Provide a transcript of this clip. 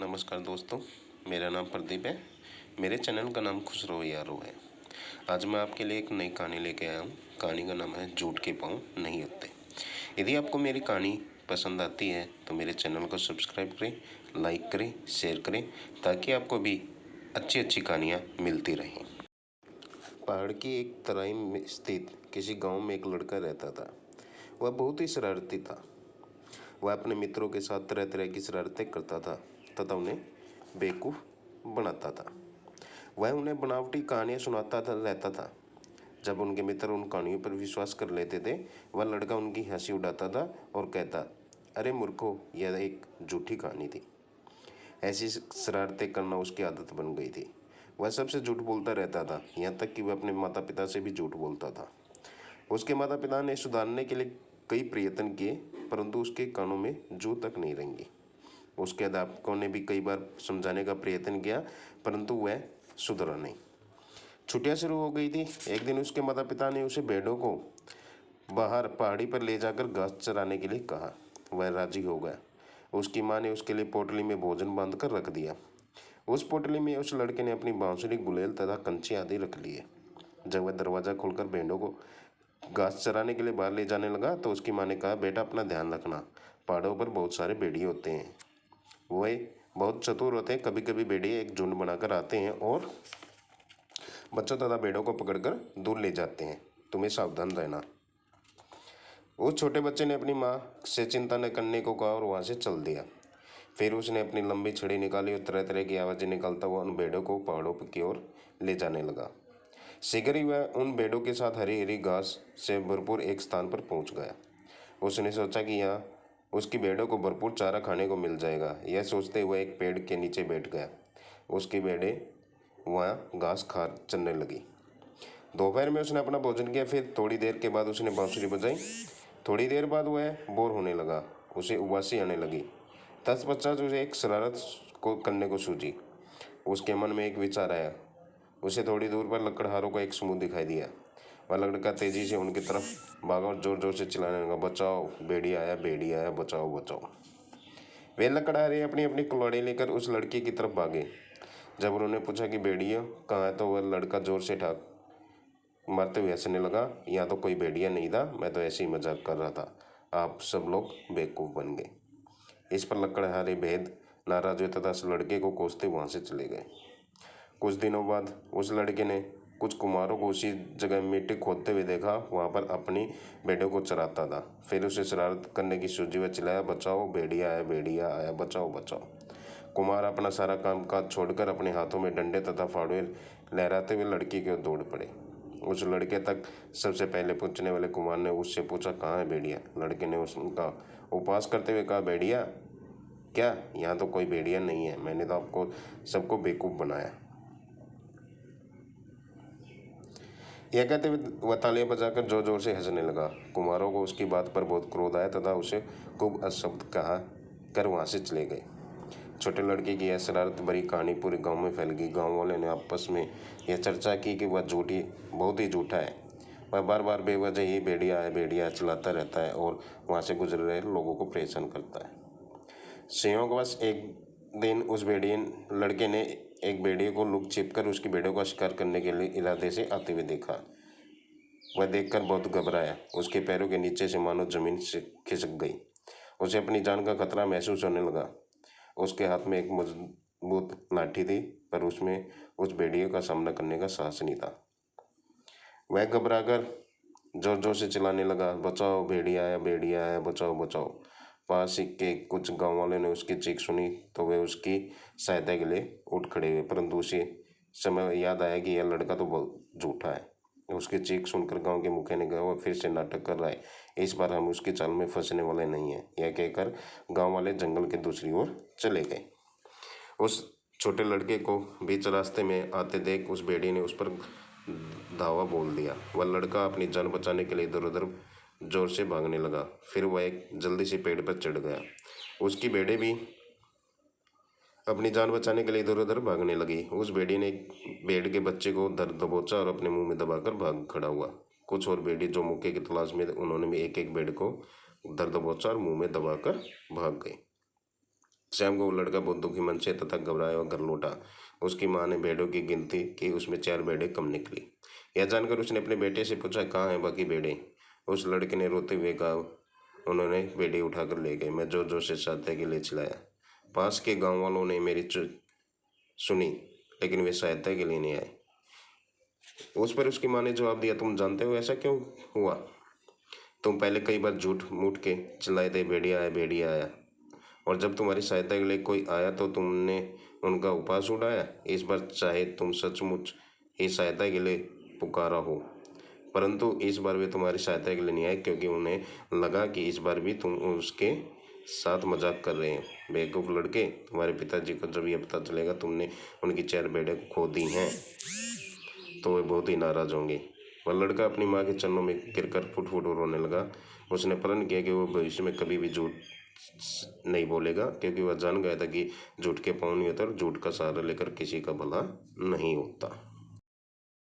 नमस्कार दोस्तों, मेरा नाम प्रदीप है। मेरे चैनल का नाम खुश रहो यारो है। आज मैं आपके लिए एक नई कहानी लेके आया हूँ। कहानी का नाम है झूठ के पाँव नहीं होते। यदि आपको मेरी कहानी पसंद आती है तो मेरे चैनल को सब्सक्राइब करें, लाइक करें, शेयर करें, ताकि आपको भी अच्छी अच्छी कहानियाँ मिलती रहें। पहाड़ की एक तराई में स्थित किसी गांव में एक लड़का रहता था। वह बहुत ही शरारती था। वह अपने मित्रों के साथ तरह तरह की शरारतें करता था तथा उन्हें बेवकूफ़ बनाता था। वह उन्हें बनावटी कहानियाँ सुनाता था रहता था। जब उनके मित्र उन कहानियों पर विश्वास कर लेते थे, वह लड़का उनकी हंसी उड़ाता था और कहता, अरे मूर्खों, यह एक झूठी कहानी थी। ऐसी शरारतें करना उसकी आदत बन गई थी। वह सबसे झूठ बोलता रहता था, यहाँ तक कि वह अपने माता पिता से भी झूठ बोलता था। उसके माता पिता ने सुधारने के लिए कई प्रयत्न किए, परंतु उसके कानों में जू तक नहीं रेंगी। उसके अध्यापकों ने भी कई बार समझाने का प्रयत्न किया, परंतु वह सुधरा नहीं। छुट्टियां शुरू हो गई थी। एक दिन उसके माता पिता ने उसे भेड़ों को बाहर पहाड़ी पर ले जाकर घास चराने के लिए कहा। वह राजी हो गया। उसकी माँ ने उसके लिए पोटली में भोजन बांध कर रख दिया। उस पोटली में उस लड़के ने अपनी बांसुरी, गुलेल तथा कंची आदि रख लिए। जब वह दरवाज़ा खोलकर भेड़ों को घास चराने के लिए बाहर ले जाने लगा तो उसकी माँ ने कहा, बेटा अपना ध्यान रखना, पहाड़ों पर बहुत सारे भेड़िए होते हैं। वे बहुत चतुर होते हैं। कभी कभी भेड़िए एक झुंड बनाकर आते हैं और बच्चों तथा भेड़ों को पकड़कर दूर ले जाते हैं। तुम्हें सावधान रहना। उस छोटे बच्चे ने अपनी माँ से चिंता न करने को कहा और वहाँ से चल दिया। फिर उसने अपनी लंबी छड़ी निकाली और तरह तरह की आवाज़ें निकालता हुआ उन भेड़ों को पहाड़ों की ओर ले जाने लगा। शीघ्र ही वह उन भेड़ों के साथ हरी हरी घास से भरपूर एक स्थान पर पहुंच गया। उसने सोचा कि यहाँ उसकी भेड़ों को भरपूर चारा खाने को मिल जाएगा। यह सोचते हुए एक पेड़ के नीचे बैठ गया। उसकी भेड़ें वहाँ घास खा चलने लगी। दोपहर में उसने अपना भोजन किया। फिर थोड़ी देर के बाद उसने बांसुरी बजाई। थोड़ी देर बाद वह बोर होने लगा। उसे उबासी आने लगी। तत्पश्चात उसे एक शरारत को करने को सूझी। उसके मन में एक विचार आया। उसे थोड़ी दूर पर लकड़हारों का एक समूह दिखाई दिया। वह लड़का तेजी से उनकी तरफ भागा और जोर जोर से चिल्लाने लगा, बचाओ, भेड़िया आया, भेड़िया आया, बचाओ बचाओ। वे लकड़हारे अपनी अपनी कुल्हाड़ी लेकर उस लड़के की तरफ भागे। जब उन्होंने पूछा कि भेड़िया कहाँ है तो वह लड़का जोर से ठाक मारते हुए हंसने लगा, यहाँ तो कोई भेड़िया नहीं था, मैं तो ऐसे ही मजाक कर रहा था। आप सब लोग बेवकूफ़ बन गए। इस पर लकड़हारे भेद नाराज हुए तथा उस लड़के को कोसते वहाँ से चले गए। कुछ दिनों बाद उस लड़के ने कुछ कुम्हारों को उसी जगह मिट्टी खोदते हुए देखा। वहाँ पर अपनी भेड़ों को चराता था। फिर उसे शरारत करने की सूझी। वह चिल्लाया, बचाओ, भेड़िया आया, बचाओ बचाओ। कुम्हार अपना सारा काम काज छोड़कर अपने हाथों में डंडे तथा फावड़े लहराते हुए लड़की की ओर दौड़ पड़े। उस लड़के तक सबसे पहले पहुंचने वाले कुम्हार ने उससे पूछा, कहाँ है भेड़िया? लड़के ने उसका उपहास करते हुए कहा, भेड़िया? क्या? यहाँ तो कोई भेड़िया नहीं है। मैंने तो आपको सबको बेवकूफ़ बनाया। यह कहते हुए वह तालियां बजाकर जोर जोर से हंसने लगा। कुम्हारों को उसकी बात पर बहुत क्रोध आया तथा उसे खूब अपशब्द कहा कर वहाँ से चले गए। छोटे लड़के की यह शरारत भरी कहानी पूरे गांव में फैल गई। गांव वालों ने आपस में यह चर्चा की कि वह बहुत ही झूठा है। वह बार बार बेवजह ही भेड़िया चलाता रहता है और वहाँ से गुजर रहे लोगों को परेशान करता है। संयोगवश एक दिन उस भेड़िए लड़के ने एक भेड़िए को लुक छिप कर उसकी भेड़ों का शिकार करने के लिए इरादे से आते हुए देखा। वह देखकर बहुत घबराया। उसके पैरों के नीचे से मानो जमीन से खिसक गई। उसे अपनी जान का खतरा महसूस होने लगा। उसके हाथ में एक मजबूत लाठी थी, पर उसमें उस भेड़िए का सामना करने का साहस नहीं था। वह घबराकर जोर जोर से चिल्लाने लगा, बचाओ, भेड़िया आया, बचाओ बचाओ। पास ही के कुछ गांव वालों ने उसकी चीख सुनी तो वे उसकी सहायता के लिए उठ खड़े हुए, परंतु उसी समय याद आया कि यह लड़का तो बहुत झूठा है। उसकी चीख सुनकर गांव के मुखिया ने कहा, वह फिर से नाटक कर रहा है, इस बार हम उसकी चाल में फंसने वाले नहीं हैं। यह कहकर गांव वाले जंगल के दूसरी ओर चले गए। उस छोटे लड़के को बीच रास्ते में आते देख उस भेड़िए ने उस पर धावा बोल दिया। वह लड़का अपनी जान बचाने के लिए इधर उधर जोर से भागने लगा। फिर वह एक जल्दी से पेड़ पर चढ़ गया। उसकी भेड़ें भी अपनी जान बचाने के लिए इधर उधर भागने लगी। उस भेड़िए ने एक भेड़ के बच्चे को दबोचा और अपने मुंह में दबाकर भाग खड़ा हुआ। कुछ और भेड़िए जो मौके की तलाश में, उन्होंने भी एक एक भेड़ को दबोचा और मुंह में दबाकर भाग गए। शाम को वो लड़का बहुत दुखी मन से तथा घबराया और घर लौटा। उसकी माँ ने भेड़ों की गिनती की, उसमें 4 भेड़ें कम निकली। यह जानकर उसने अपने बेटे से पूछा, कहाँ हैं बाकी भेड़ें? उस लड़के ने रोते हुए कहा, उन्होंने भेड़ें उठाकर ले गए। मैं जोर जोर से सहायता के लिए चिल्लाया। पास के गांव वालों ने मेरी सुनी, लेकिन वे सहायता के लिए नहीं आए। उस पर उसकी माँ ने जवाब दिया, तुम जानते हो ऐसा क्यों हुआ? तुम पहले कई बार झूठ मूठ के चिल्लाए थे, भेड़िया आया भेड़िया आया, और जब तुम्हारी सहायता के लिए कोई आया तो तुमने उनका उपहास उड़ाया। इस बार चाहे तुम सचमुच ही सहायता के लिए पुकारा हो, परंतु इस बार वे तुम्हारी सहायता के लिए नहीं आए, क्योंकि उन्हें लगा कि इस बार भी तुम उसके साथ मजाक कर रहे हो। बेवकूफ लड़के, तुम्हारे पिताजी को जब यह पता चलेगा तुमने उनकी 4 भेड़ें खो दी हैं तो वे बहुत ही नाराज होंगे। वह लड़का अपनी माँ के चरणों में गिरकर फुट फुट रोने लगा। उसने प्रण किया कि वो भविष्य में कभी भी झूठ नहीं बोलेगा, क्योंकि वह जान गया था कि झूठ के पाँव नहीं होता और झूठ का सहारा लेकर किसी का भला नहीं होता।